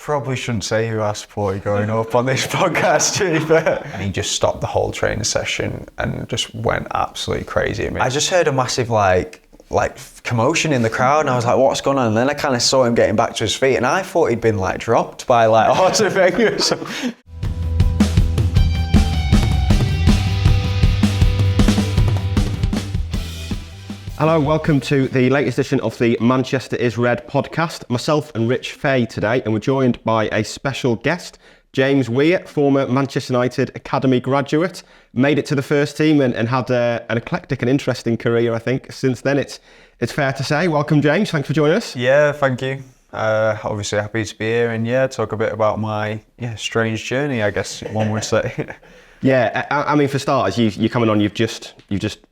Probably shouldn't say who I supported growing up on this podcast, to be fair. And he just stopped the whole training session and just went absolutely crazy at me. I just heard a massive like commotion in the crowd, and I was like, what's going on? And then I kind of saw him getting back to his feet, and I thought he'd been like dropped by like Arsene Wenger or something. Hello, welcome to the latest edition of the Manchester is Red podcast. Myself and Rich Fay today, and we're joined by a special guest, James Weir, former Manchester United Academy graduate, made it to the first team and had an eclectic and interesting career, I think. Since then, it's fair to say. Welcome, James. Thanks for joining us. Yeah, thank you. Obviously happy to be here and talk a bit about my strange journey, I guess one would say. Yeah, I mean, for starters, you're coming on, you've just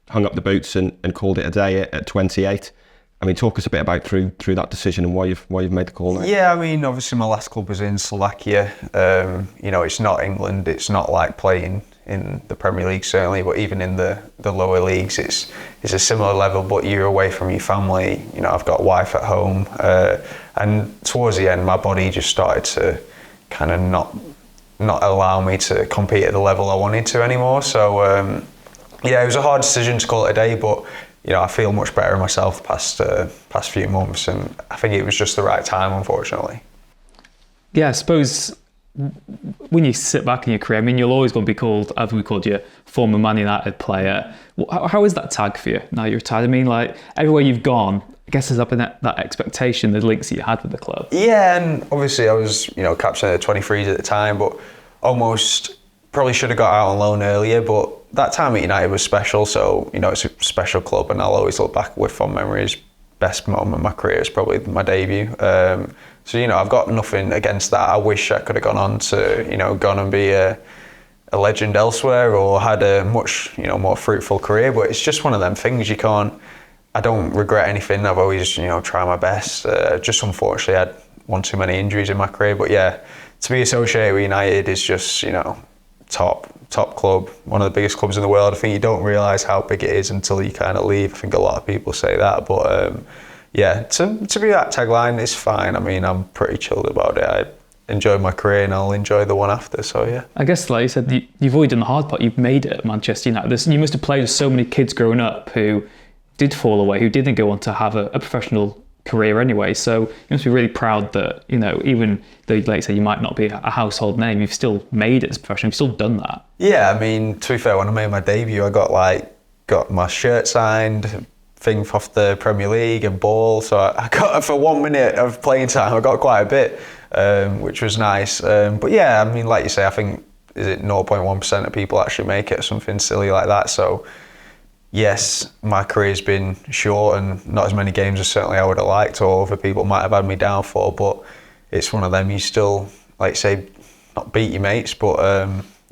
hung up the boots and called it a day at 28. I mean, talk us a bit about through that decision and why you've made the call now. Yeah, I mean, obviously my last club was in Slovakia. It's not England. It's not like playing in the Premier League, certainly, but even in the lower leagues, it's a similar level, but you're away from your family. You know, I've got a wife at home. And towards the end, my body just started to kind of not allow me to compete at the level I wanted to anymore. So, it was a hard decision to call it a day, but I feel much better in myself the past few months, and I think it was just the right time, unfortunately. Yeah, I suppose when you sit back in your career, I mean, you're always going to be called, as we called you, former Man United player. How is that tag for you now you're retired? I mean, like, everywhere you've gone, I guess there's up in that expectation, the links that you had with the club. Yeah, and obviously I was, captain of the 23s at the time, but almost probably should have got out on loan earlier, but that time at United was special, so, it's a special club, and I'll always look back with fond memories. Best moment of my career is probably my debut. So, I've got nothing against that. I wish I could have gone on to, gone and be a legend elsewhere or had a much, more fruitful career, but it's just one of them things I don't regret anything. I've always, tried my best. Just unfortunately had one too many injuries in my career, but to be associated with United is just, top club, one of the biggest clubs in the world. I think you don't realise how big it is until you kind of leave. I think a lot of people say that, but to be that tagline is fine. I mean, I'm pretty chilled about it. I enjoyed my career and I'll enjoy the one after, so yeah. I guess, like you said, you've already done the hard part. You've made it at Manchester United. You must have played with so many kids growing up who did fall away, who didn't go on to have a professional career anyway, so you must be really proud that, even though, like you say, you might not be a household name, you've still made it as a professional, you've still done that. Yeah, I mean, to be fair, when I made my debut, I got my shirt signed, thing off the Premier League and ball, so I got, for 1 minute of playing time, I got quite a bit, which was nice. But yeah, I mean, like you say, I think, is it 0.1% of people actually make it, something silly like that, so yes, my career's been short and not as many games as certainly I would have liked or other people might have had me down for, but it's one of them, you still, like you say, not beat your mates, but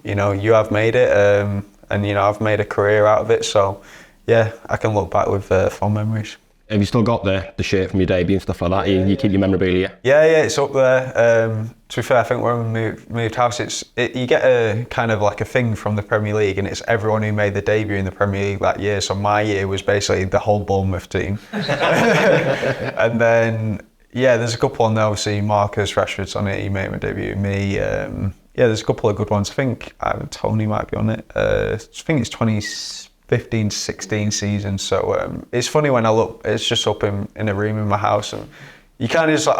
you have made it, and I've made a career out of it, so yeah, I can look back with fond memories. Have you still got the shirt from your debut and stuff like that? You keep your memorabilia? Yeah, it's up there. To be fair, I think when we moved house, you get a kind of like a thing from the Premier League, and it's everyone who made the debut in the Premier League that year. So my year was basically the whole Bournemouth team. And then, there's a couple on there. Obviously, Marcus Rashford's on it. He made my debut with me. There's a couple of good ones. I think Tony might be on it. I think it's 2015-16 season, so it's funny when I look, it's just up in a room in my house, and you kind of just like,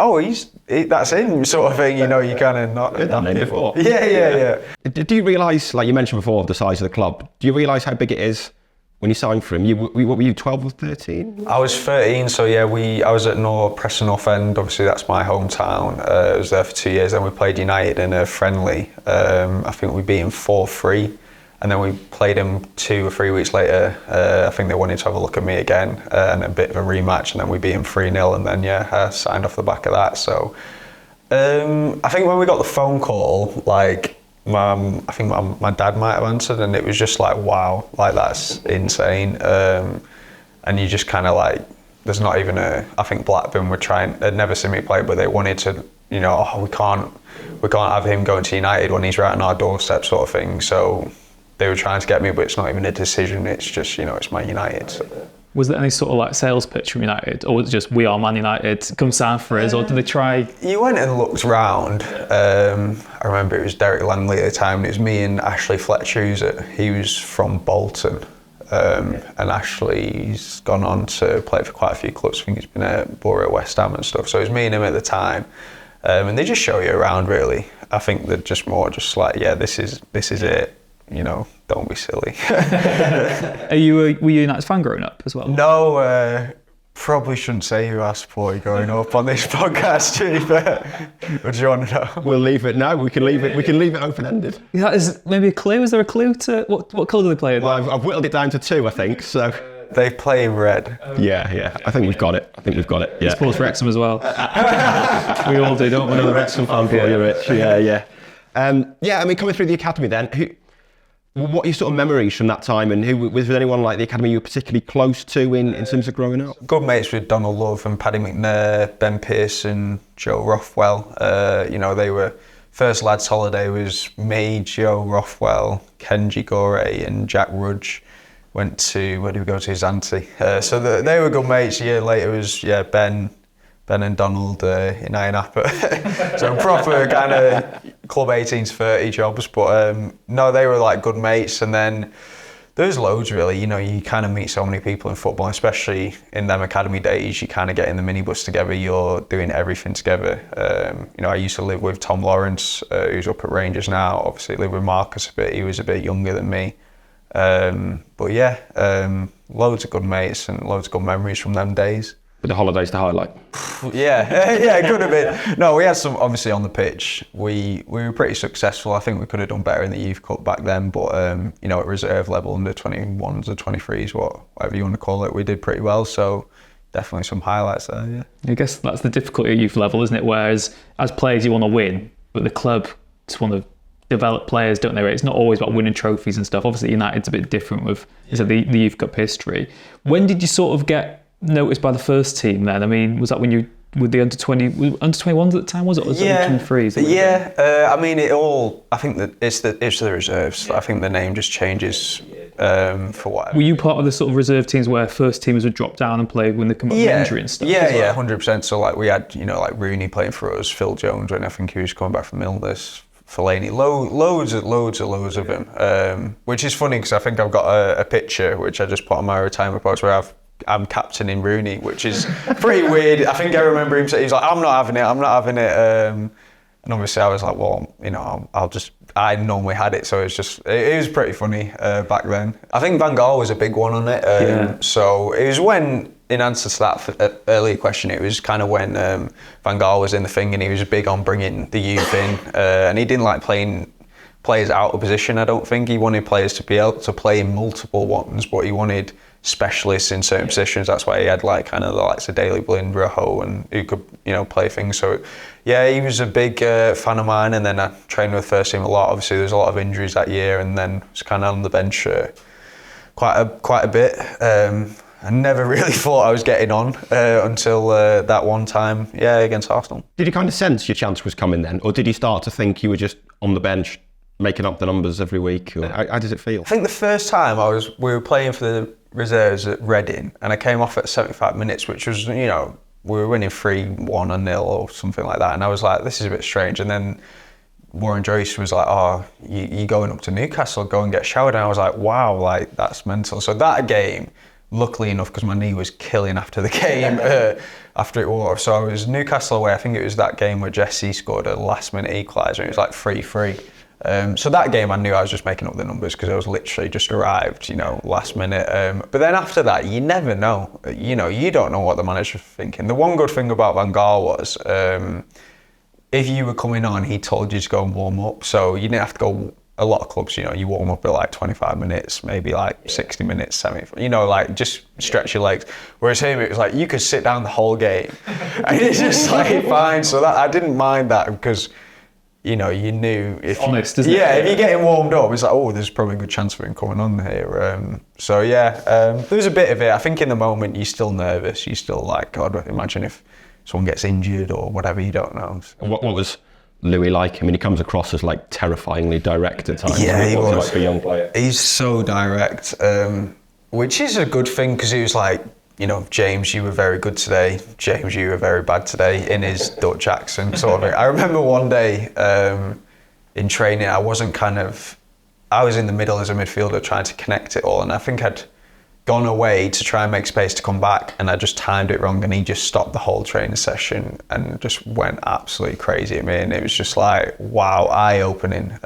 that's him, sort of thing, you kind of not. Heard that name before. Yeah. Do you realise, like you mentioned before, the size of the club, do you realise how big it is when you signed for him? What were you, 12 or 13? I was 13, so yeah, I was at Preston North End, obviously that's my hometown. I was there for 2 years, then we played United in a friendly. I think we beat him 4-3. And then we played him 2 or 3 weeks later. I think they wanted to have a look at me again and a bit of a rematch. And then we beat him 3-0. And then, I signed off the back of that. So I think when we got the phone call, like, I think my dad might have answered. And it was just like, wow, like, that's insane. And you just kind of like, there's not even I think Blackburn they'd never seen me play, but they wanted to, we can't have him going to United when he's right on our doorstep, sort of thing. So they were trying to get me, but it's not even a decision. It's just, it's my United. So. Was there any sort of like sales pitch from United, or was it just, we are Man United, come sign for us, or did they try? You went and looked round. I remember it was Derek Langley at the time, and it was me and Ashley Fletcher, he was from Bolton. And Ashley's gone on to play for quite a few clubs. I think he's been at Borough, West Ham and stuff. So it was me and him at the time. And they just show you around, really. I think they're just more just like, yeah, this is it. You know, don't be silly. Were you a United fan growing up as well? No, probably shouldn't say who I supported growing up on this podcast, Chief. What do you want to know? We'll leave it now. We can leave it open-ended. That is maybe a clue. Is there a clue to what colour do they play in? Well, I've whittled it down to 2, I think. So they play in red. Yeah. I think we've got it. Yeah. Sports Wrexham as well. We all do, don't we? Another Wrexham fan for you, Rich. Yeah. I mean, coming through the academy then, what are your sort of memories from that time, and was there anyone like the academy you were particularly close to in terms of growing up? Good mates with Donald Love and Paddy McNair, Ben Pearson, Joe Rothwell. They were, first lads holiday was me, Joe Rothwell, Kenji Gore and Jack Rudge. Went to, where did we go to, Zante. So they were good mates. A year later was, Ben and Donald in Iron Apple. So proper kind of club 18 to 30 jobs. But no, they were like good mates. And then there's loads really. You know, you kind of meet so many people in football, especially in them academy days. You kind of get in the minibus together. You're doing everything together. I used to live with Tom Lawrence, who's up at Rangers now. Obviously live with Marcus a bit. He was a bit younger than me. Loads of good mates and loads of good memories from them days. With the holidays to highlight. Yeah, it could have been. No, we had some, obviously on the pitch, we were pretty successful. I think we could have done better in the Youth Cup back then, but at reserve level, under 21s or 23s, whatever you want to call it, we did pretty well. So definitely some highlights there, yeah. I guess that's the difficulty at youth level, isn't it? Whereas as players you want to win, but the club just want to develop players, don't they? It's not always about winning trophies and stuff. Obviously United's a bit different with the Youth Cup history. When did you sort of get noticed by the first team then? I mean, was that when you with the under 21s at the time, was it? Or was it under 23s? Yeah. I mean, I think that it's the reserves. I think the name just changes for whatever. Were you part of the sort of reserve teams where first teamers would drop down and play when they come up with injury and stuff? Yeah, 100%. So like we had, like Rooney playing for us, Phil Jones when I think he was coming back from illness, Fellaini, loads of him. Which is funny because I think I've got a picture which I just put on my retirement post where I'm captaining Rooney, which is pretty weird. I think I remember him saying, he's like, I'm not having it. And obviously I was like, well, I normally had it. So it was pretty funny back then. I think Van Gaal was a big one on it. So it was when, in answer to that earlier question, it was kind of when Van Gaal was in the thing and he was big on bringing the youth in. And he didn't like playing players out of position, I don't think. He wanted players to be able to play in multiple ones, but he wanted specialists in certain positions. That's why he had like kind of the likes of Daley Blind, Rojo, and who could play things. So yeah, he was a big fan of mine, and then I trained with the first team a lot. Obviously there was a lot of injuries that year, and then was kind of on the bench quite a bit. I never really thought I was getting on until that one time, against Arsenal. Did you kind of sense your chance was coming then, or did you start to think you were just on the bench making up the numbers every week? Or how does it feel? I think the first time we were playing for the reserves at Reading, and I came off at 75 minutes, which was, we were winning 3-1 or 0 or something like that, and I was like, this is a bit strange. And then Warren Joyce was like, oh, you going up to Newcastle, go and get showered. And I was like, wow, like that's mental. So that game, luckily enough, because my knee was killing after the game, after it wore off. So I was Newcastle away. I think it was that game where Jesse scored a last minute equaliser, and it was like 3-3. So that game I knew I was just making up the numbers because I was literally just arrived, last minute. But then after that, you never know. You don't know what the manager's thinking. The one good thing about Van Gaal was if you were coming on, he told you to go and warm up. So you didn't have to go. A lot of clubs, you warm up at like 25 minutes, maybe like 60 minutes, 70, like just stretch your legs. Whereas him, it was like you could sit down the whole game and it's just like fine. So that I didn't mind that because you knew if honest, isn't it? If you're getting warmed up, it's like, oh, there's probably a good chance for him coming on here. There was a bit of it. I think in the moment you're still nervous. You're still like, God, imagine if someone gets injured or whatever. You don't know. So. What was Louis like? I mean, he comes across as like terrifyingly direct at times. Yeah, he was. Like a young player. He's so direct. which is a good thing because he was like, you know, James, you were very good today. James, you were very bad today, in his Dutch accent sort of. I remember one day in training, I was in the middle as a midfielder trying to connect it all, and I think I'd gone away to try and make space to come back, and I just timed it wrong, and he just stopped the whole training session and just went absolutely crazy at me, and it was just like, wow, eye-opening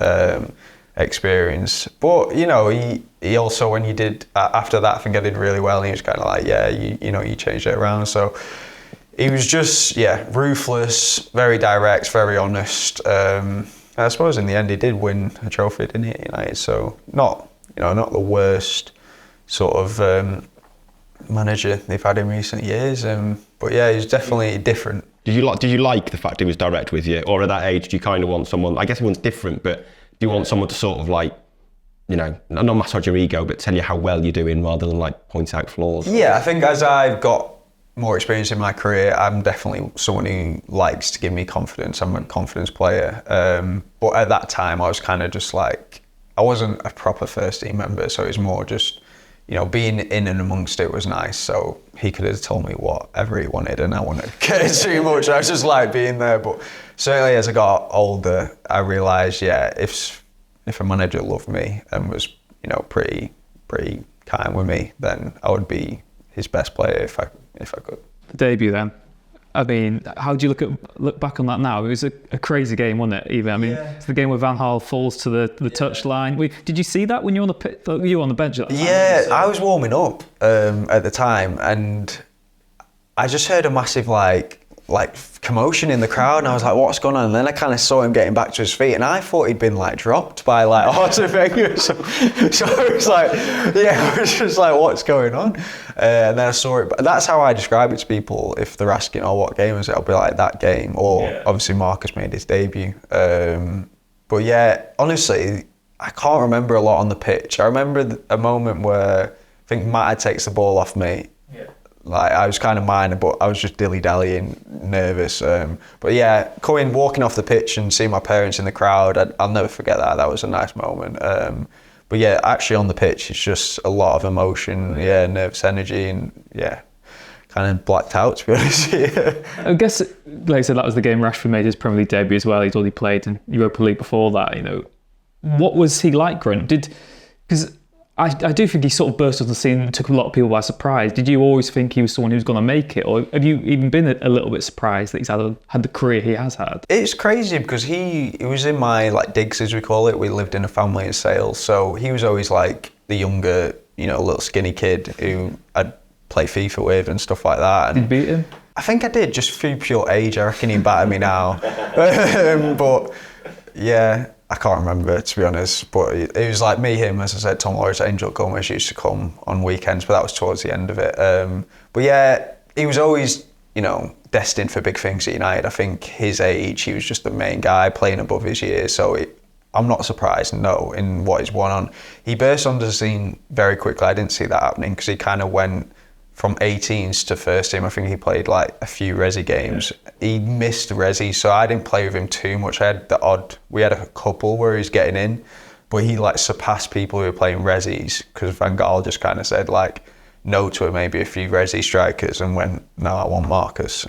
experience. But you know, he also, when you did after that, I think I did really well, and he was kind of like, yeah, you know, you changed it around. So he was just, yeah, ruthless, very direct, very honest. I suppose in the end he did win a trophy, didn't he, at United? So not the worst sort of manager they've had in recent years. But yeah, he's definitely different. Did you like the fact he was direct with you, or at that age do you kind of want someone? I guess everyone's different, but do you want someone to sort of like, you know, not massage your ego, but tell you how well you're doing rather than like point out flaws? Yeah, I think as I've got more experience in my career, I'm definitely someone who likes to give me confidence. I'm a confidence player. But at that time, I was kind of just like, I wasn't a proper first team member, so it was more just, you know, being in and amongst it was nice. So he could have told me whatever he wanted, and I wouldn't care too much. I was just like being there. But certainly as I got older, I realised, yeah, if a manager loved me and was, you know, pretty kind with me, then I would be his best player if I could. The debut then. I mean, how do you look back on that now? It was a crazy game, wasn't it? Even I mean, it's the game where Van Gaal falls to the touch line. Did you see that when you were on the pit? You were on the bench at that time? Yeah, I was warming up at the time, and I just heard a massive like commotion in the crowd, and I was like, what's going on? And then I kind of saw him getting back to his feet, and I thought he'd been like dropped by like Arsene Wenger. So I was like, yeah, I was just like, what's going on? And then I saw it. But that's how I describe it to people if they're asking, oh, what game is it? I'll be like, that game. Or obviously Marcus made his debut. But yeah, honestly, I can't remember a lot on the pitch. I remember a moment where I think Matt takes the ball off me. Like, I was kind of minor, but I was just dilly-dallying, nervous. But yeah, walking off the pitch and seeing my parents in the crowd, I'll never forget that. That was a nice moment. But yeah, actually on the pitch, it's just a lot of emotion, nervous energy, and yeah, kind of blacked out, to be honest. I guess, like I said, that was the game Rashford made his Premier League debut as well. He'd already played in Europa League before that, you know. What was he like growing up? Because I do think he sort of burst onto the scene and took a lot of people by surprise. Did you always think he was someone who was going to make it? Or have you even been a little bit surprised that he's had the career he has had? It's crazy because he was in my like digs, as we call it. We lived in a family in Sales. So he was always like the younger, you know, little skinny kid who I'd play FIFA with and stuff like that. And did you beat him? I think I did, just through pure age. I reckon he'd batter me now. But yeah, I can't remember, to be honest, but it was like me, him, as I said, Tom Lawrence, Angel Gomez used to come on weekends, but that was towards the end of it. But yeah, he was always, you know, destined for big things at United. I think his age, he was just the main guy playing above his years, so I'm not surprised, no, in what he's won on. He burst onto the scene very quickly. I didn't see that happening because he kind of went from 18s to first team. I think he played like a few Resi games. He missed Resi, so I didn't play with him too much. We had a couple where he was getting in, but he like surpassed people who were playing Resis because Van Gaal just kind of said like no to maybe a few Resi strikers and went, no, I want Marcus.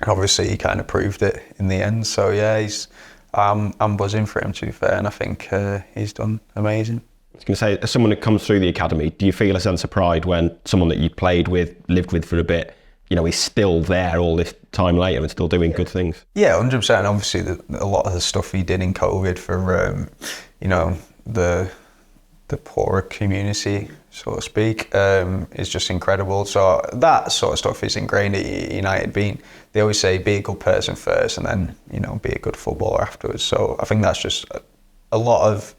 Obviously he kind of proved it in the end. So yeah, I'm buzzing for him, to be fair, and I think he's done amazing. I was going to say, as someone that comes through the academy, do you feel a sense of pride when someone that you played with, lived with for a bit, you know, is still there all this time later and still doing good things? Yeah, 100%. Obviously, a lot of the stuff he did in COVID for, you know, the poorer community, so to speak, is just incredible. So that sort of stuff is ingrained at United. They always say, be a good person first and then, you know, be a good footballer afterwards. So I think that's just a lot of...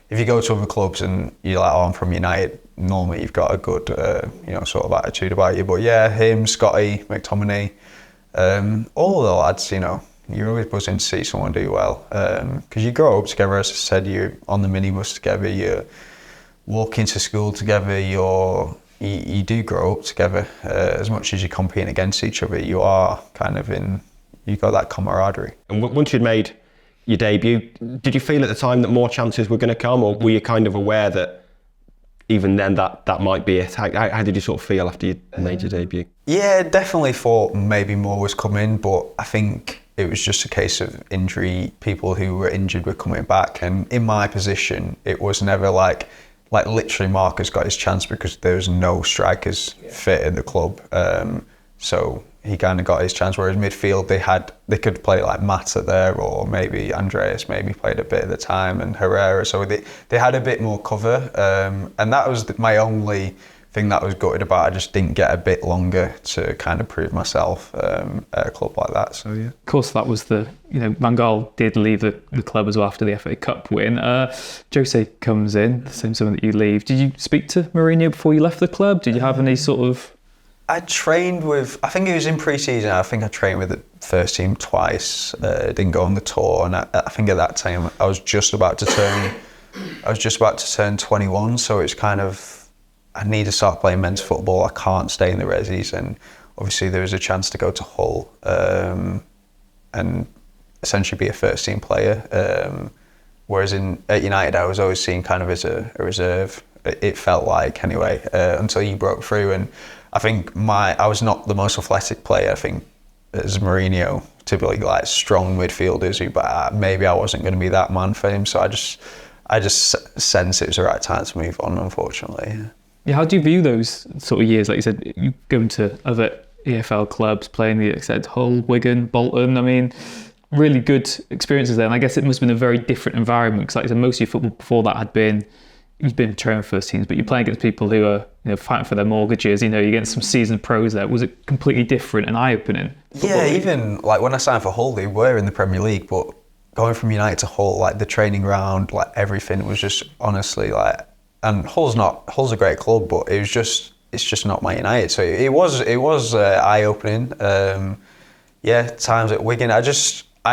If you go to other clubs and you're like, oh, I'm from United, normally you've got a good, you know, sort of attitude about you. But yeah, him, Scotty, McTominay, all of the lads, you know, you're always buzzing to see someone do well. Because you grow up together, as I said, you're on the minibus together, you're walking to school together, you do grow up together. As much as you're competing against each other, you are kind of you've got that camaraderie. And once you'd made your debut, did you feel at the time that more chances were going to come, or were you kind of aware that even then that might be it. How did you sort of feel after you made your debut? Yeah, definitely thought maybe more was coming, but I think it was just a case of injury. People who were injured were coming back, and in my position, it was never like literally Marcus got his chance because there was no strikers fit in the club. So he kind of got his chance. Whereas midfield, they could play like Mata there, or maybe Andreas maybe played a bit at the time, and Herrera. So they had a bit more cover, and that was my only thing that I was gutted about. I just didn't get a bit longer to kind of prove myself at a club like that. So yeah. Of course, that was Van Gaal did leave the club as well after the FA Cup win. Jose comes in, the same summer that you leave. Did you speak to Mourinho before you left the club? Did you have any sort of... I trained with, I think it was in pre-season, I think I trained with the first team twice, didn't go on the tour, and I think at that time I was just about to turn 21, so it's kind of, I need to start playing men's football, I can't stay in the resis, and obviously there was a chance to go to Hull and essentially be a first team player, whereas at United I was always seen kind of as a reserve, it felt like anyway, until you broke through. And I think I was not the most athletic player. I think as Mourinho, typically like strong midfielders, but maybe I wasn't going to be that man for him. So I just sensed it was the right time to move on, unfortunately. Yeah, how do you view those sort of years? Like you said, you go into other EFL clubs, playing the Hull, Wigan, Bolton. I mean, really good experiences there. And I guess it must have been a very different environment because, like you said, most of your football before that had been, you've been training first teams, but you're playing against people who are fighting for their mortgages. You're getting some seasoned pros there. Was it completely different and eye-opening? Yeah, even like when I signed for Hull, they were in the Premier League, but going from United to Hull, like the training ground, like everything was just honestly like. And Hull's a great club, but it's just not my United. So it was eye-opening. Times at Wigan, I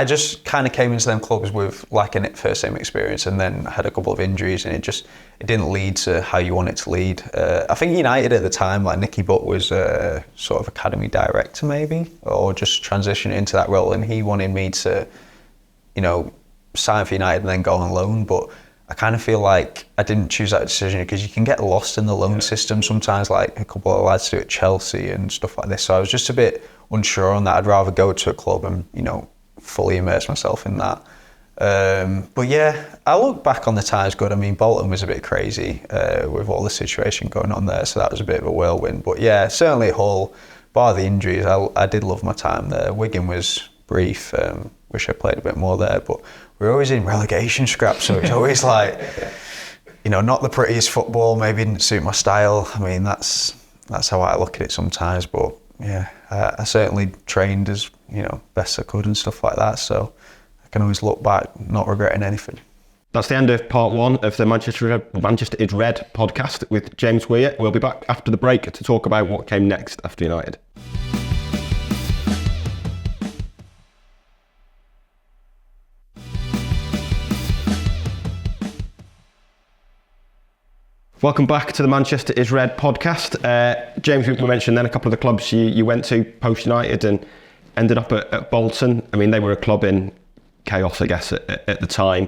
just kind of came into them clubs with like a first team experience, and then had a couple of injuries, and it didn't lead to how you want it to lead. I think United at the time, like Nicky Butt was sort of academy director maybe, or just transitioning into that role, and he wanted me to, sign for United and then go on loan. But I kind of feel like I didn't choose that decision because you can get lost in the loan system sometimes, like a couple of lads do at Chelsea and stuff like this. So I was just a bit unsure on that. I'd rather go to a club and, fully immerse myself in that. But yeah, I look back on the times good. I mean, Bolton was a bit crazy with all the situation going on there, so that was a bit of a whirlwind. But yeah, certainly Hull, bar the injuries, I did love my time there. Wigan was brief, wish I played a bit more there, but we're always in relegation scraps, so it's always like, not the prettiest football, maybe didn't suit my style. I mean, that's how I look at it sometimes, but yeah, I certainly trained as best I could and stuff like that, so I can always look back not regretting anything. That's the end of part one of the Manchester is Red podcast with James Weir. We'll be back after the break to talk about what came next after United. Welcome back to the Manchester is Red podcast. James, we mentioned then a couple of the clubs you went to post United and ended up at Bolton. I mean, they were a club in chaos, I guess, at the time.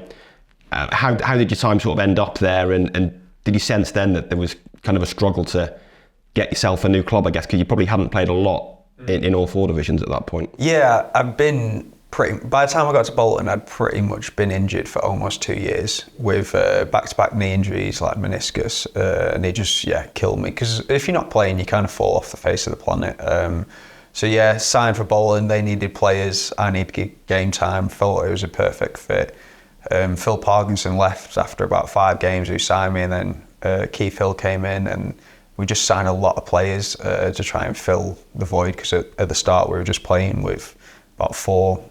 How did your time sort of end up there? And did you sense then that there was kind of a struggle to get yourself a new club, I guess, because you probably hadn't played a lot in all four divisions at that point? Yeah, by the time I got to Bolton, I'd pretty much been injured for almost 2 years with back-to-back knee injuries like meniscus, and it just killed me, because if you're not playing, you kind of fall off the face of the planet. Signed for Bolton, they needed players, I needed game time, thought it was a perfect fit. Phil Parkinson left after about 5 games, who signed me, and then Keith Hill came in, and we just signed a lot of players to try and fill the void, because at the start we were just playing with about 4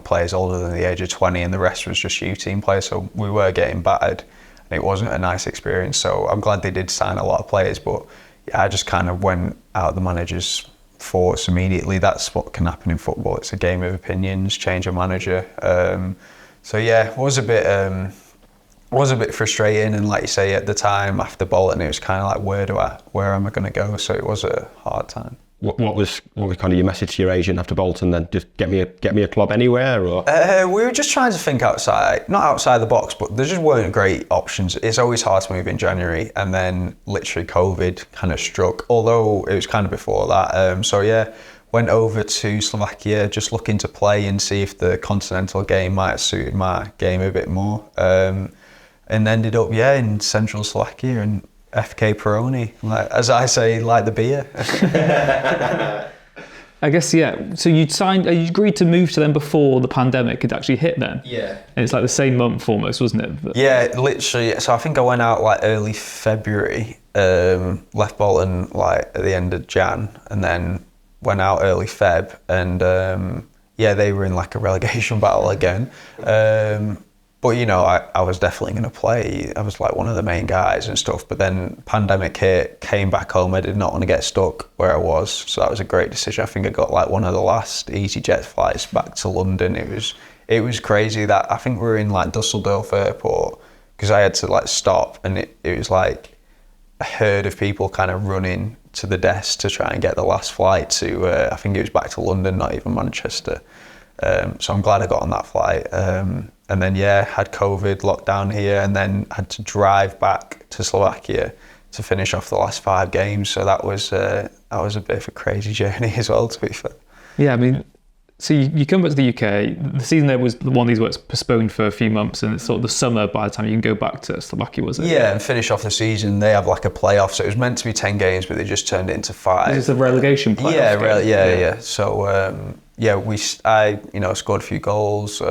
players older than the age of 20, and the rest was just U-team players, so we were getting battered, and it wasn't a nice experience. So I'm glad they did sign a lot of players, but I just kind of went out the manager's thoughts immediately. That's what can happen in football. It's a game of opinions, change a manager. It was a bit frustrating, and like you say, at the time after Bolton, it was kind of like, where am I going to go? So it was a hard time. what was kind of your message to your agent after Bolton then? Just get me a club anywhere, or? We were just trying to think not outside the box, but there just weren't great options. It's always hard to move in January, and then literally COVID kind of struck, although it was kind of before that. So yeah, went over to Slovakia just looking to play and see if the continental game might have suited my game a bit more. And ended up, in central Slovakia and FK Peroni, as I say, like the beer. I guess, yeah. So you agreed to move to them before the pandemic had actually hit then? Yeah. And it's like the same month almost, wasn't it? But... Yeah, literally. So I think I went out like early February, left Bolton like at the end of Jan, and then went out early Feb, and they were in like a relegation battle again. But I was definitely going to play. I was like one of the main guys and stuff. But then pandemic hit, came back home. I did not want to get stuck where I was, so that was a great decision. I think I got like one of the last EasyJet flights back to London. It was crazy that I think we were in like Dusseldorf airport because I had to like stop, and it was like a herd of people kind of running to the desk to try and get the last flight to. I think it was back to London, not even Manchester. So I'm glad I got on that flight. And then, had COVID, lockdown here, and then had to drive back to Slovakia to finish off the last 5 games. So that was a bit of a crazy journey as well, to be fair. Yeah, I mean, so you come back to the UK, the season there was one of these works postponed for a few months, and it's sort of the summer by the time you can go back to Slovakia, was it? Yeah, and finish off the season. They have like a playoff, so it was meant to be 10 games, but they just turned it into 5. This is a relegation playoff. Yeah. So, I scored a few goals,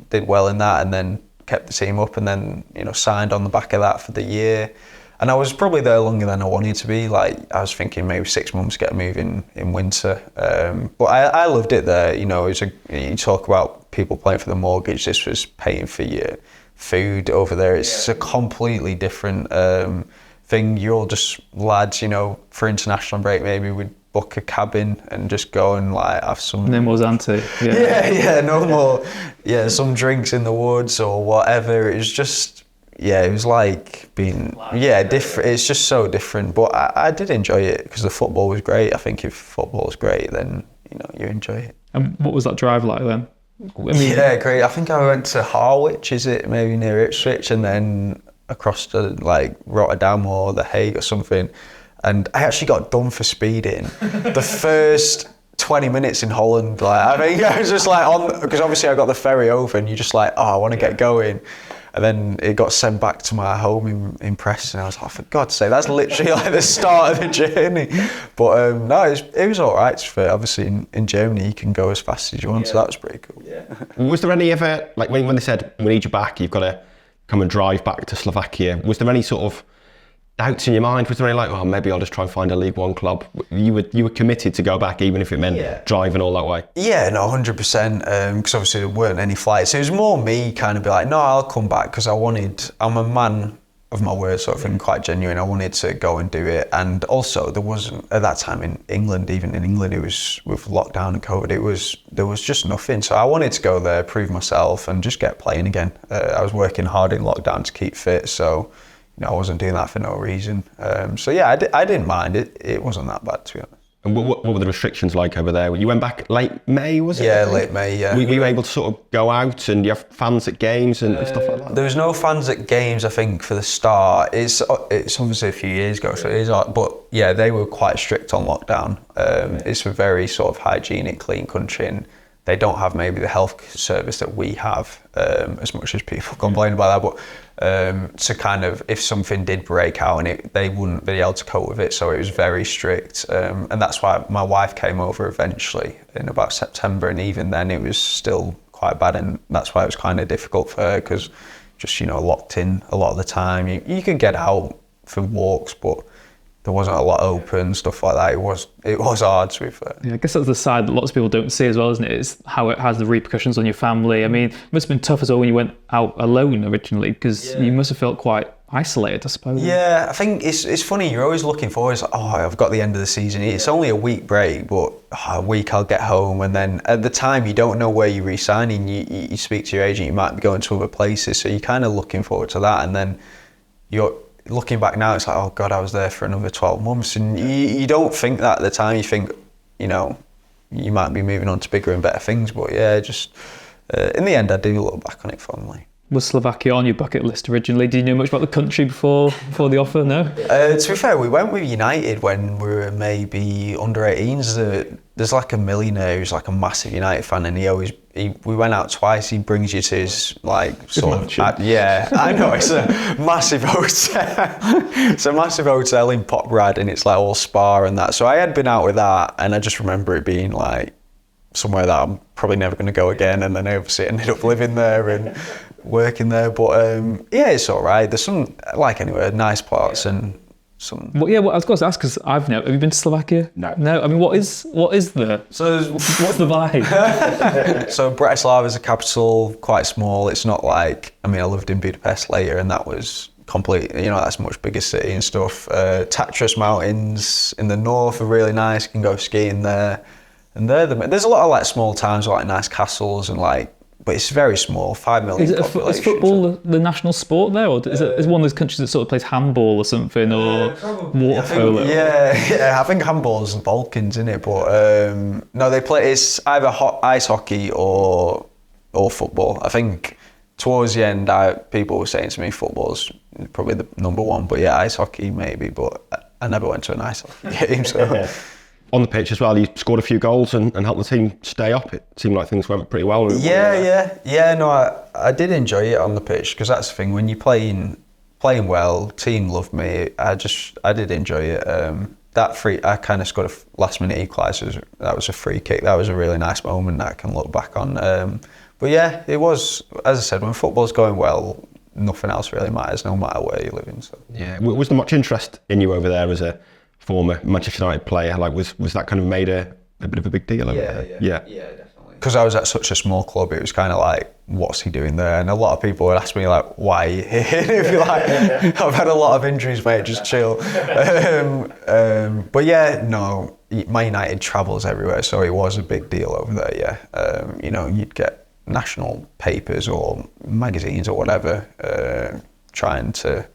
did well in that, and then kept the team up, and then signed on the back of that for the year. And I was probably there longer than I wanted to be. Like I was thinking maybe 6 months, get a move in winter. But I loved it there. You talk about people playing for the mortgage. This was paying for your food over there. It's a completely different thing. You're all just lads. For international break, maybe we'd book a cabin and just go and like have some. No more Zante. No more. Some drinks in the woods or whatever. It was just. Yeah, it was like being different. It's just so different, but I did enjoy it because the football was great. I think if football is great, then you enjoy it. And what was that drive like then? Great. I think I went to Harwich, is it maybe near Ipswich, and then across to like Rotterdam or The Hague or something. And I actually got done for speeding the first 20 minutes in Holland. Like I think I was just like because obviously I got the ferry over, and you're just like, I want to get going. And then it got sent back to my home in Preston. I was like, for God's sake, that's literally like the start of the journey. But it was all right. Obviously, in Germany, you can go as fast as you want, so that was pretty cool. Yeah. Was there any ever, like when they said, we need you back, you've got to come and drive back to Slovakia, was there any sort of doubts in your mind? Was there any like, maybe I'll just try and find a League One club? You were committed to go back, even if it meant driving all that way? Yeah, no, 100%. Because obviously there weren't any flights. It was more me kind of be like, no, I'll come back because I'm a man of my word sort of thing, quite genuine. I wanted to go and do it. And also there wasn't, at that time in England, even in England, it was with lockdown and COVID, there was just nothing. So I wanted to go there, prove myself and just get playing again. I was working hard in lockdown to keep fit. So I wasn't doing that for no reason. I didn't mind it. It wasn't that bad, to be honest. And what were the restrictions like over there? You went back late May, was it? Yeah, late May, yeah. Were you able to sort of go out and you have fans at games and stuff like that? There was no fans at games, I think, for the start. It's obviously a few years ago, so it is. But yeah, they were quite strict on lockdown. It's a very sort of hygienic, clean country, and they don't have maybe the health service that we have, as much as people complain about that. But to kind of, if something did break out, and they wouldn't be able to cope with it, so it was very strict. And that's why my wife came over eventually in about September, and even then it was still quite bad, and that's why it was kind of difficult for her, because just locked in a lot of the time. You could get out for walks, but there wasn't a lot open, stuff like that. It was hard, to be fair. Yeah, I guess that's the side that lots of people don't see as well, isn't it? Is how it has the repercussions on your family. I mean, it must have been tough as well when you went out alone originally, because you must have felt quite isolated, I suppose. Yeah, I think it's funny. You're always looking forward. It's like, I've got the end of the season. It's only a week break, but a week I'll get home. And then at the time, you don't know where you're re-signing. You speak to your agent, you might be going to other places. So you're kind of looking forward to that. And then looking back now, it's like, oh God, I was there for another 12 months. And you don't think that at the time. You think, you know, you might be moving on to bigger and better things. But yeah, just in the end, I do look back on it fondly. Was Slovakia on your bucket list originally? Did you know much about the country before the offer? No? To be fair, we went with United when we were maybe under 18s. There's like a millionaire who's like a massive United fan, and we went out twice. He brings you to his like sort of yeah. I know, it's a massive hotel. It's a massive hotel in Poprad, and it's like all spa and that. So I had been out with that, and I just remember it being like somewhere that I'm probably never going to go again. And then I obviously ended up living there and working there. But yeah, it's all right. There's some, like anywhere, nice parts and some. Well, yeah, well, I was going to ask because I've never. Have you been to Slovakia? No. No. I mean, what is the? So what's the vibe? So Bratislava is a capital, quite small. It's not like, I mean, I lived in Budapest later, and that was complete. You know, that's a much bigger city and stuff. Tatras Mountains in the north are really nice. You can go skiing there. And there's a lot of like small towns with like nice castles and like, but it's very small, 5 million population. Is football the national sport there, or is it one of those countries that sort of plays handball or something, or water polo? Yeah, I think handball's the Balkans, isn't it? But no, they play, it's either ice hockey or football. I think towards the end, people were saying to me football's probably the number one, but yeah, ice hockey maybe, but I never went to an ice hockey game, so... On the pitch as well, you scored a few goals and helped the team stay up. It seemed like things went pretty well. Yeah. No, I did enjoy it on the pitch, because that's the thing. When you're playing well, team loved me. I did enjoy it. I kind of scored a last minute equaliser. That was a free kick. That was a really nice moment that I can look back on. But yeah, it was, as I said, when football's going well, nothing else really matters, no matter where you're living. So. Yeah. Was there much interest in you over there as a former Manchester United player? Like, was that kind of made a bit of a big deal over there? Yeah, definitely. Because I was at such a small club, it was kind of like, what's he doing there? And a lot of people would ask me like, why are you here? If you're like, I've had a lot of injuries, mate, just chill. But yeah, no, Man United travels everywhere, so it was a big deal over there. Yeah, you know, you'd get national papers or magazines or whatever trying to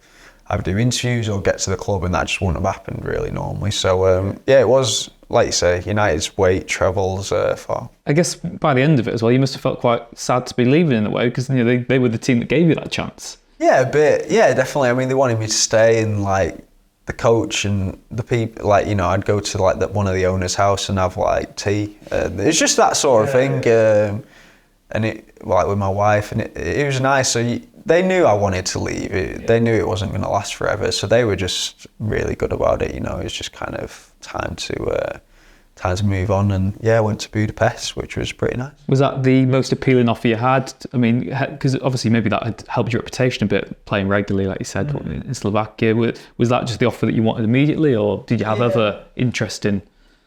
either do interviews or get to the club, and that just wouldn't have happened really normally. So yeah, it was, like you say, United's weight travels far. I guess by the end of it as well, you must have felt quite sad to be leaving in a way, because you know, they were the team that gave you that chance. Yeah, a bit. Yeah, definitely. I mean, they wanted me to stay, and like the coach and the people, like, you know, I'd go to like one of the owner's house and have like tea. It's just that sort of thing. And it, like with my wife, and it was nice. So they knew I wanted to leave. They knew it wasn't going to last forever. So they were just really good about it. You know, it was just kind of time to move on. And yeah, I went to Budapest, which was pretty nice. Was that the most appealing offer you had? I mean, because obviously maybe that had helped your reputation a bit, playing regularly, like you said, in Slovakia. Was that just the offer that you wanted immediately, or did you have other interest in?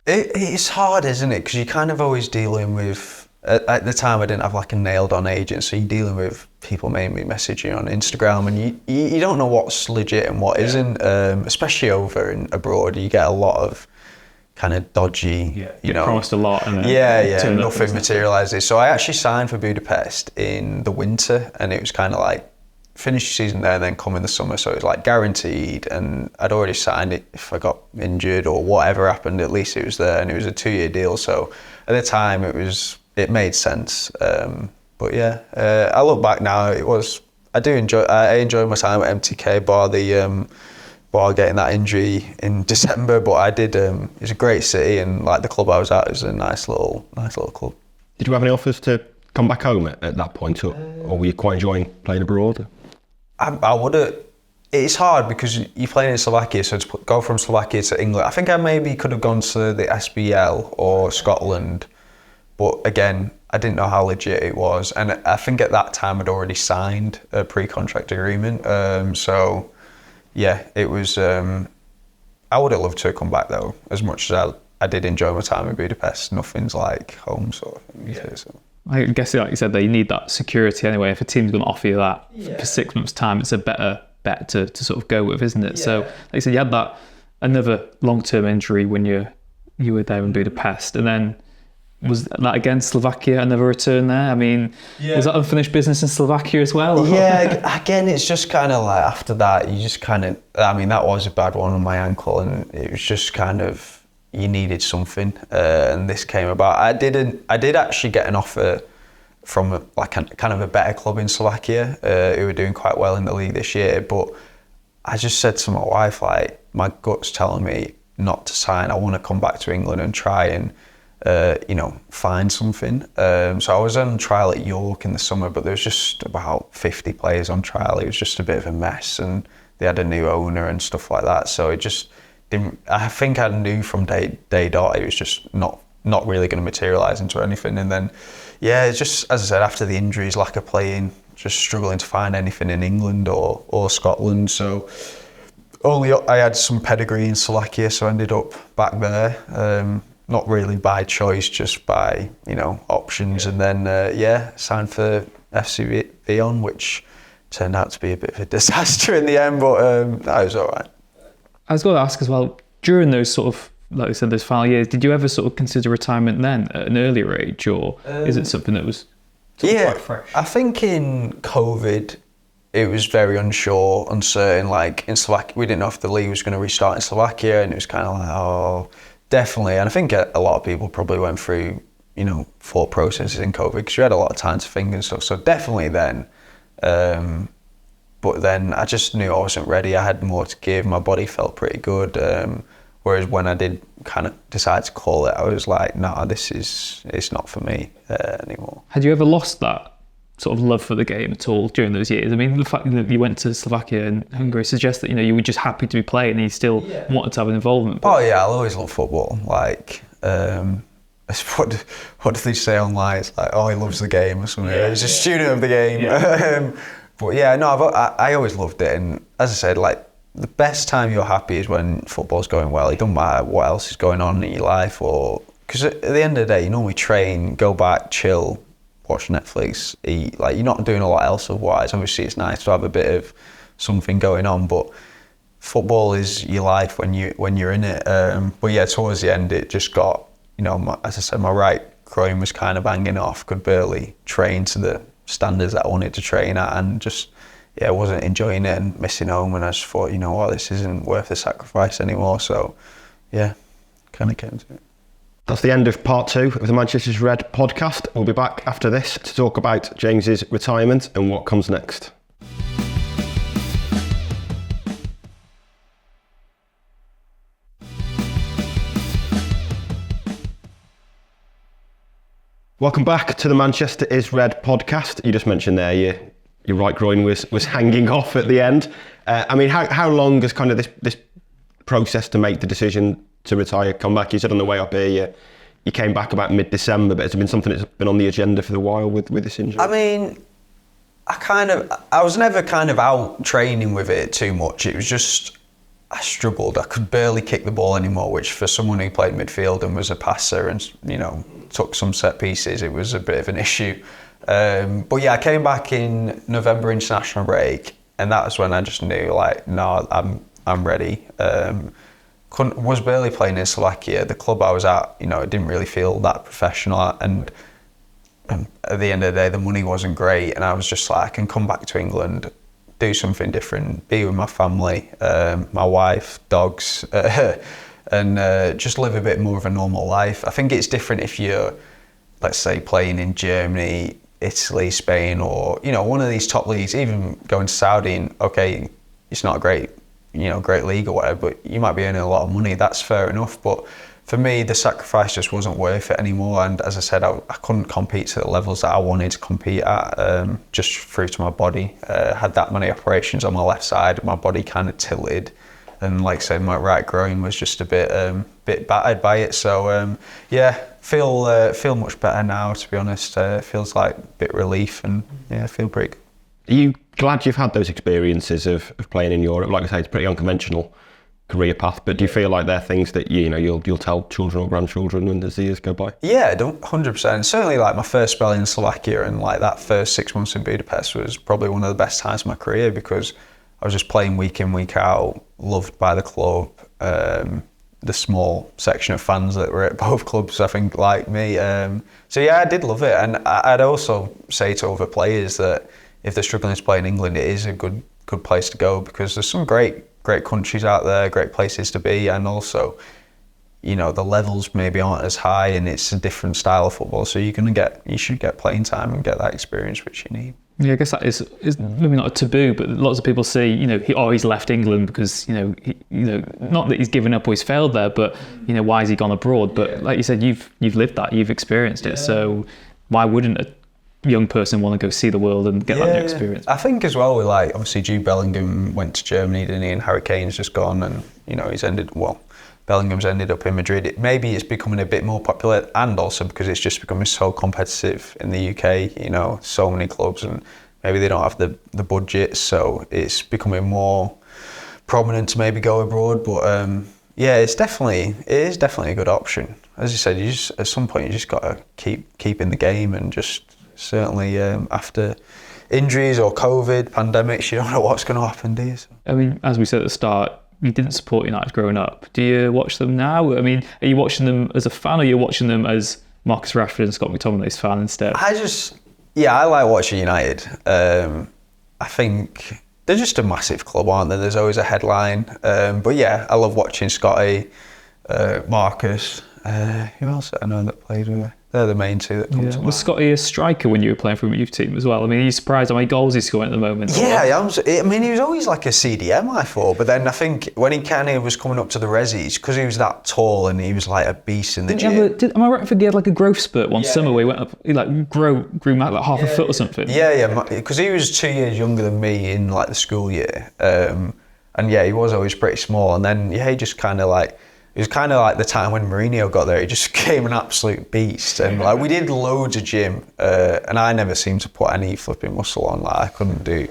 It's hard, isn't it? Because you're kind of always dealing with... At the time, I didn't have like a nailed-on agent, so you're dealing with people mainly messaging on Instagram, and you don't know what's legit and what isn't. Especially over and abroad, you get a lot of kind of dodgy. You know, promised a lot, and then nothing materialises. So I actually signed for Budapest in the winter, and it was kind of like finish your season there, and then come in the summer. So it was like guaranteed, and I'd already signed it. If I got injured or whatever happened, at least it was there, and it was a 2-year deal. So at the time, it made sense. But yeah, I look back now, I enjoyed my time at MTK, bar getting that injury in December, but I did, it's a great city, and like the club I was at was a nice little club. Did you have any offers to come back home at that point, or were you quite enjoying playing abroad? I would have. It's hard because you're playing in Slovakia, so to go from Slovakia to England, I think I maybe could have gone to the SBL or Scotland. But again, I didn't know how legit it was. And I think at that time I'd already signed a pre-contract agreement. So yeah, it was, I would have loved to have come back though, as much as I did enjoy my time in Budapest. Nothing's like home sort of thing. Yeah. So. I guess, like you said, you need that security anyway. If a team's going to offer you that for 6 months' time, it's a better bet to sort of go with, isn't it? Yeah. So like you said, you had that another long-term injury when you were there in Budapest, and then Was that against Slovakia, another return there? I mean, was that unfinished business in Slovakia as well? Yeah, again, it's just kind of like after that, you just kind of, I mean, that was a bad one on my ankle, and it was just kind of, you needed something, and this came about. I did actually get an offer from kind of a better club in Slovakia, who were doing quite well in the league this year, but I just said to my wife, like, my gut's telling me not to sign. I want to come back to England and try and find something. So I was on trial at York in the summer, but there was just about 50 players on trial. It was just a bit of a mess, and they had a new owner and stuff like that. So it just didn't. I think I knew from day dot it was just not really going to materialise into anything. And then, yeah, it's just, as I said, after the injuries, lack of playing, just struggling to find anything in England or Scotland. So I had some pedigree in Slovakia, so I ended up back there. Not really by choice, just by, options. And then, signed for FC Vion, which turned out to be a bit of a disaster in the end, but that was all right. I was going to ask as well, during those sort of, like I said, those final years, did you ever sort of consider retirement then at an earlier age, or is it something that was quite fresh? I think in COVID, it was very uncertain. Like in Slovakia, we didn't know if the league was going to restart in Slovakia, and it was kind of like, oh, definitely. And I think a lot of people probably went through, thought processes in COVID because you had a lot of time to think and stuff. So definitely then. But then I just knew I wasn't ready. I had more to give. My body felt pretty good. Whereas when I did kind of decide to call it, I was like, nah, it's not for me anymore. Had you ever lost that sort of love for the game at all during those years? I mean, the fact that you went to Slovakia and Hungary suggests that, you were just happy to be playing and you still wanted to have an involvement. Oh yeah, I'll always love football. Like, what do they say online? It's like, oh, he loves the game or something. Yeah, he's a student of the game. Yeah. But yeah, no, I always loved it. And as I said, like, the best time you're happy is when football's going well. It doesn't matter what else is going on in your life, because at the end of the day, you normally train, go back, chill, watch Netflix, eat. Like, you're not doing a lot else otherwise. Obviously, it's nice to have a bit of something going on, but football is your life when you're in it. But yeah, towards the end, it just got, as I said, my right groin was kind of banging off. Could barely train to the standards that I wanted to train at, and just, I wasn't enjoying it and missing home. And I just thought, this isn't worth the sacrifice anymore. So yeah, kind of came to it. That's the end of part 2 of the Manchester is Red podcast. We'll be back after this to talk about James's retirement and what comes next. Welcome back to the Manchester is Red podcast. You just mentioned there your right groin was hanging off at the end. I mean, how long has kind of this process to make the decision to retire come back? You said on the way up here you came back about mid-December, but has it been something that's been on the agenda for a while with this injury? I mean, I was never kind of out training with it too much. It was just, I struggled. I could barely kick the ball anymore, which for someone who played midfield and was a passer and, took some set pieces, it was a bit of an issue. But yeah, I came back in November international break, and that was when I just knew, like, no, I'm ready. Was barely playing in Slovakia. The club I was at, it didn't really feel that professional, and at the end of the day, the money wasn't great, and I was just like, I can come back to England, do something different, be with my family, my wife, dogs, and just live a bit more of a normal life. I think it's different if you're, let's say, playing in Germany, Italy, Spain, or one of these top leagues, even going to Saudi. And okay, it's not a great league or whatever, but you might be earning a lot of money. That's fair enough. But for me, the sacrifice just wasn't worth it anymore. And as I said, I couldn't compete to the levels that I wanted to compete at, just through to my body. Had that many operations on my left side, my body kind of tilted. And like I said, my right groin was just a bit battered by it. So feel much better now, to be honest. Feels like a bit relief, and I feel pretty good. Are you glad you've had those experiences of playing in Europe? Like I say, it's a pretty unconventional career path, but do you feel like they're things that you'll tell children or grandchildren when as the years go by? Yeah, 100%. Certainly, like my first spell in Slovakia and like that first 6 months in Budapest was probably one of the best times of my career, because I was just playing week in, week out, loved by the club, the small section of fans that were at both clubs, I think, like me. So yeah, I did love it, and I'd also say to other players that if they're struggling to play in England, it is a good place to go, because there's some great countries out there, great places to be, and also, you know, the levels maybe aren't as high, and it's a different style of football. So you should get playing time and get that experience which you need. Yeah, I guess that is maybe not a taboo, but lots of people say, you know, he's left England because, you know, not that he's given up or he's failed there, but, you know, why has he gone abroad? But like you said, you've lived that, you've experienced it. So why wouldn't a young person want to go see the world and get that new experience? I think as well, with like, obviously Jude Bellingham went to Germany, didn't he? And Harry Kane's just gone, and, you know, Bellingham's ended up in Madrid. Maybe it's becoming a bit more popular, and also because it's just becoming so competitive in the UK, you know, so many clubs, and maybe they don't have the budget, so it's becoming more prominent to maybe go abroad. But it is definitely a good option. As you said, at some point you just got to keep in the game, and just certainly after injuries or COVID, pandemics, you don't know what's going to happen, do you? So. I mean, as we said at the start, you didn't support United growing up. Do you watch them now? I mean, are you watching them as a fan, or are you watching them as Marcus Rashford and Scott McTominay's fan instead? I like watching United. I think they're just a massive club, aren't they? There's always a headline. But yeah, I love watching Scotty, Marcus. Who else I know that played with me? They're the main two that come to mind. Was Scotty a striker when you were playing for a youth team as well? I mean, are you surprised how many goals he's scoring at the moment? Yeah, I mean, he was always like a CDM, I thought. But then I think when he kind of was coming up to the resis, because he was that tall and he was like a beast in the gym. Am I right if he had like a growth spurt one summer where he went up, he like grew out like half a foot or something? Yeah, because he was 2 years younger than me in like the school year. And yeah, he was always pretty small. And then, he just kind of like, it was kind of like the time when Mourinho got there. He just became an absolute beast, and like we did loads of gym, and I never seemed to put any flipping muscle on. Like I couldn't do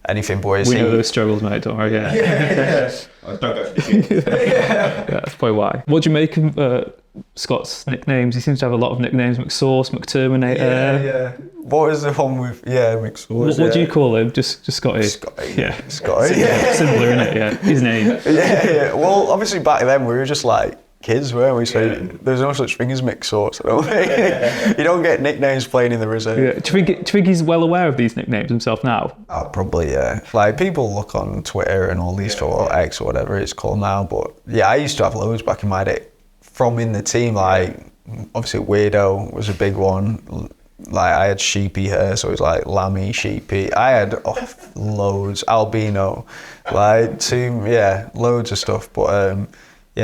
anything. Boys, we know those struggles, mate. Don't worry. Yeah. Don't go for the yeah, that's probably why. What do you make of Scott's nicknames? He seems to have a lot of nicknames: McSauce, McTerminator. Yeah. What was the one with McSauce? What do you call him? Just Scotty. Scotty. Yeah. Scotty. Yeah. Similar, isn't it? Yeah. His name. Yeah. Well, obviously back then we were just like kids, weren't we? So there's no such thing as McSauce. I don't think. You don't get nicknames playing in the reserve. Yeah. Do you think he's well aware of these nicknames himself now? Oh, probably, yeah. Like people look on Twitter and all these or X or whatever it's called now, but yeah, I used to have loads back in my day from in the team. Like obviously Weirdo was a big one. Like I had sheepy hair, so it was like Lammy, Sheepy. I had loads, Albino, like loads of stuff. But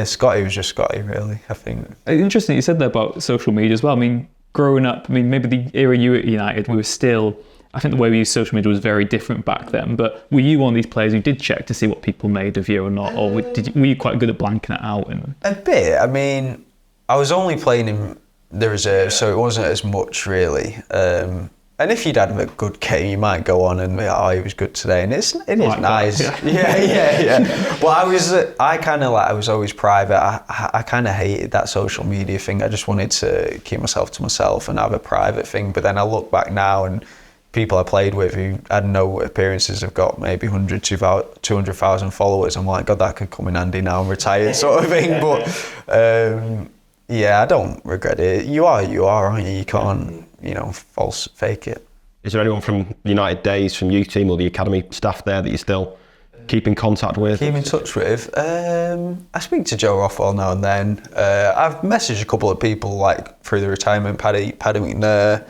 Scotty was just Scotty, really, I think. Interesting you said that about social media as well. I mean, growing up, maybe the era you were at United, we were still, I think the way we used social media was very different back then. But were you one of these players who did check to see what people made of you or not? Or were you quite good at blanking it out? A bit. I mean, I was only playing in the reserve, so it wasn't as much really. And if you'd had a good game, you might go on and be like, he was good today, and it is nice. Yeah. But I was always private. I kind of hated that social media thing. I just wanted to keep myself to myself and have a private thing. But then I look back now, and people I played with who had no appearances have got maybe 100, 200,000 followers. I'm like, God, that could come in handy now. I'm retired, sort of thing. But I don't regret it. You are, aren't you? You can't, fake it. Is there anyone from the United days, from youth team or the academy staff there that you still keep in contact with? Keep in touch with? I speak to Joe Rothwell now and then. I've messaged a couple of people like through the retirement, Paddy McNair.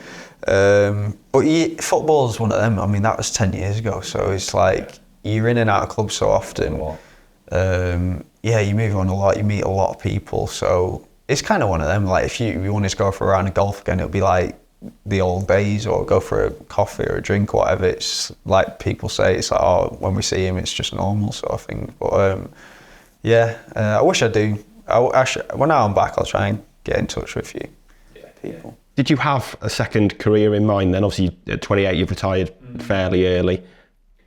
But football is one of them. I mean, that was 10 years ago, so it's like you're in and out of clubs so often. You move on a lot, you meet a lot of people, so it's kind of one of them. Like if you wanted to go for a round of golf again, it'll be like the old days, or go for a coffee or a drink or whatever. It's like people say, it's like, when we see him, it's just normal sort of thing. But I wish I do. When I'm back, I'll try and get in touch with you people. Did you have a second career in mind then? Obviously at 28 you've retired fairly early.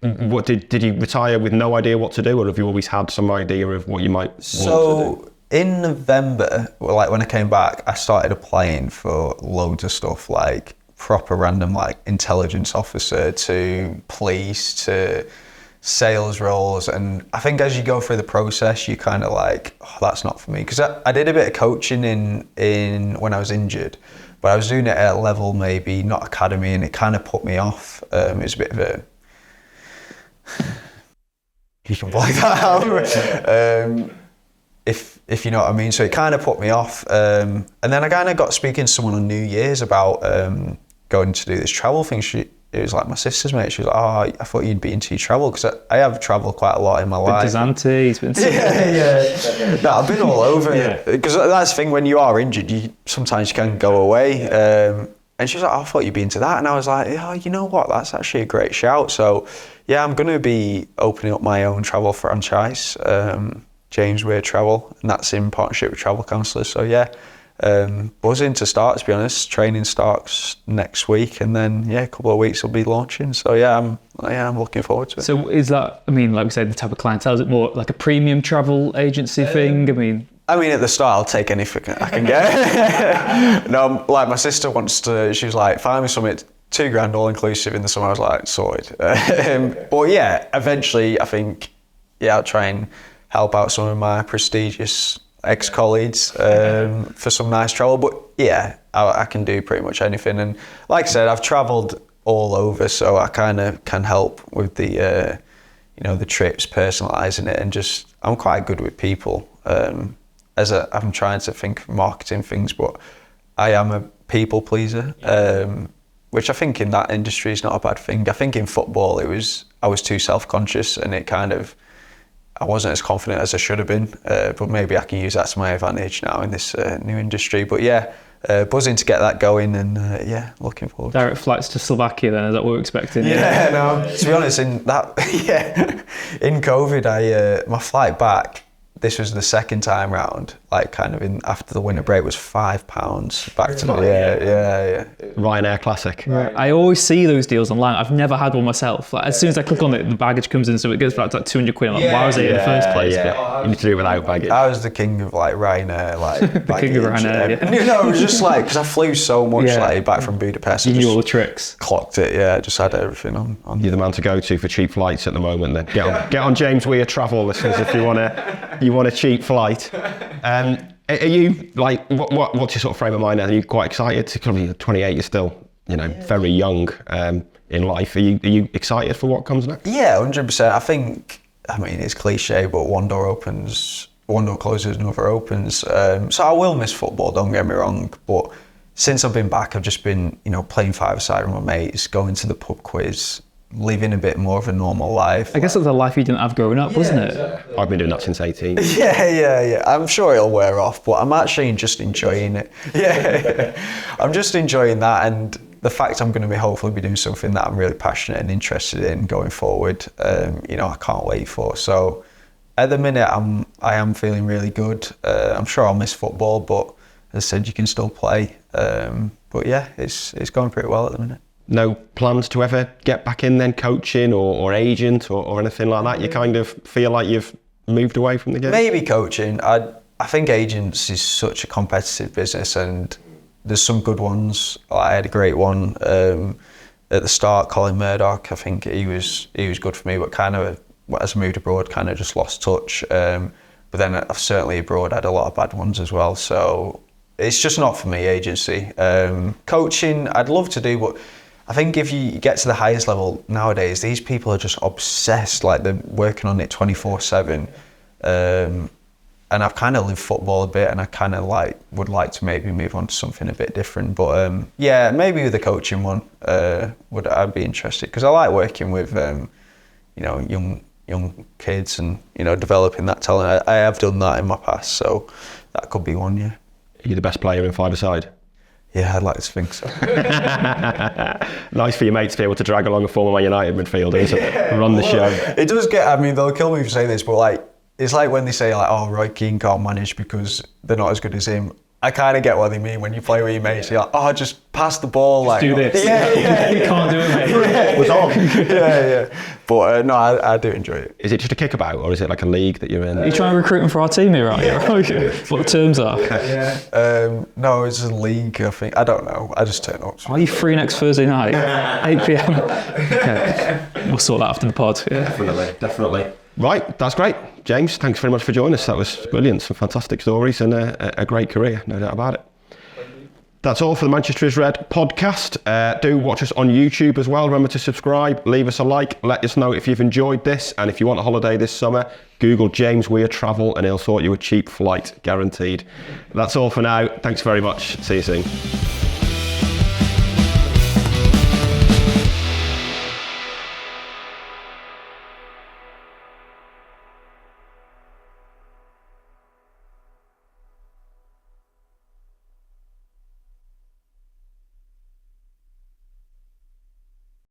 What did you retire with no idea what to do, or have you always had some idea of what you might want to do? In November, like when I came back, I started applying for loads of stuff, like proper random, like intelligence officer to police to sales roles, and I think as you go through the process, you kind of like, oh, that's not for me. Because I did a bit of coaching in when I was injured, but I was doing it at a level maybe not academy, and it kind of put me off. It was a bit of a you can block that out. If you know what I mean. So it kind of put me off. And then I kind of got speaking to someone on New Year's about going to do this travel thing. It was like my sister's mate. She was like, oh, I thought you'd be into travel, because I have travelled quite a lot in my life. Zante, he's been yeah. No, I've been all over. Because that's the thing, when you are injured, sometimes you can go away. And she was like, oh, I thought you'd be into that. And I was like, oh, you know what? That's actually a great shout. So yeah, I'm going to be opening up my own travel franchise, James Weir Travel, and that's in partnership with Travel Counsellors. So yeah, buzzing to start, to be honest. Training starts next week, and then yeah, a couple of weeks we'll be launching. So yeah, I'm looking forward to it. So is that, I mean, like we said, the type of clientele, is it more like a premium travel agency thing? I mean, at the start, I'll take anything I can get. No, like my sister wants to, she was like, find me something $2,000 all inclusive in the summer. I was like, sorted. But yeah, eventually I think, yeah, I'll try and help out some of my prestigious ex-colleagues for some nice travel. But yeah, I can do pretty much anything. And like I said, I've travelled all over, so I kind of can help with the, the trips, personalising it, and just, I'm quite good with people. I'm trying to think of marketing things, but I am a people pleaser, which I think in that industry is not a bad thing. I think in football I was too self-conscious, and I wasn't as confident as I should have been, but maybe I can use that to my advantage now in this new industry. But yeah, buzzing to get that going, and yeah, looking forward. Direct flights to Slovakia then, is that what we're expecting? Yeah, no, to be honest, in COVID, my flight back, this was the second time round, like kind of after the winter break, was £5 back to yeah. Ryanair Classic. Right. I always see those deals online. I've never had one myself. Like, as soon as I click on it, the baggage comes in, so it goes for like £200. I'm like, why was it in the first place? Yeah. You need to do it without baggage. I was the king of like Ryanair, like the king of Ryanair. Yeah. No, it was just like, because I flew so much like back from Budapest. You knew all the tricks. Clocked it, yeah. Just had everything on. You're the man to go to for cheap flights at the moment. Then get on James Weir Travel, listeners, if you want a cheap flight. Are you like what's your sort of frame of mind now? Are you quite excited? To be 28, you're still very young in life. Are you excited for what comes next? Yeah, 100%. I mean, it's cliche, but one door closes, another opens. So I will miss football, don't get me wrong, but since I've been back, I've just been playing five-a-side with my mates, going to the pub quiz, living a bit more of a normal life. I guess that's a life you didn't have growing up, wasn't it? Exactly. I've been doing that since 18. Yeah. I'm sure it'll wear off, but I'm actually just enjoying it. Yeah. I'm just enjoying that, and the fact I'm going to be hopefully be doing something that I'm really passionate and interested in going forward. I can't wait for. So at the minute, I am feeling really good. I'm sure I'll miss football, but as I said, you can still play. But yeah, it's going pretty well at the minute. No plans to ever get back in then, coaching or agent or anything like that? You kind of feel like you've moved away from the game? Maybe coaching. I think agents is such a competitive business, and there's some good ones. I had a great one at the start, Colin Murdoch. I think he was good for me, but kind of as I moved abroad, kind of just lost touch. But then I've certainly abroad had a lot of bad ones as well. So it's just not for me, agency. Coaching, I'd love to do, but I think if you get to the highest level nowadays, these people are just obsessed, like they're working on it 24/7. And I've kind of lived football a bit, and I kind of would like to maybe move on to something a bit different. But yeah, maybe with the coaching one, I'd be interested, because I like working with young kids and developing that talent. I have done that in my past, so that could be one. Yeah. Are you the best player in five-a-side? Yeah, I'd like to think so. Nice for your mates to be able to drag along a former Man United midfielder, isn't it? Run the show. It does they'll kill me for saying this, but it's like when they say oh, Roy Keane can't manage because they're not as good as him. I kind of get what they mean when you play with your mates. You're like, oh, just pass the ball. Like, do this. Yeah. You can't do it, mate. It was on. yeah. But no, I do enjoy it. Is it just a kickabout, or is it like a league that you're in? Are you trying to recruit him for our team here, are you? What the terms are? No, it's a league, I think. I don't know. I just turn up. Are you free next Thursday night? 8 p.m. Okay. We'll sort that after the pod. Yeah. Definitely. Right, that's great. James, thanks very much for joining us. That was brilliant. Some fantastic stories and a great career, no doubt about it. That's all for the Manchester is Red podcast. Do watch us on YouTube as well. Remember to subscribe, leave us a like, let us know if you've enjoyed this. And if you want a holiday this summer, Google James Weir Travel and he'll sort you a cheap flight, guaranteed. That's all for now. Thanks very much. See you soon.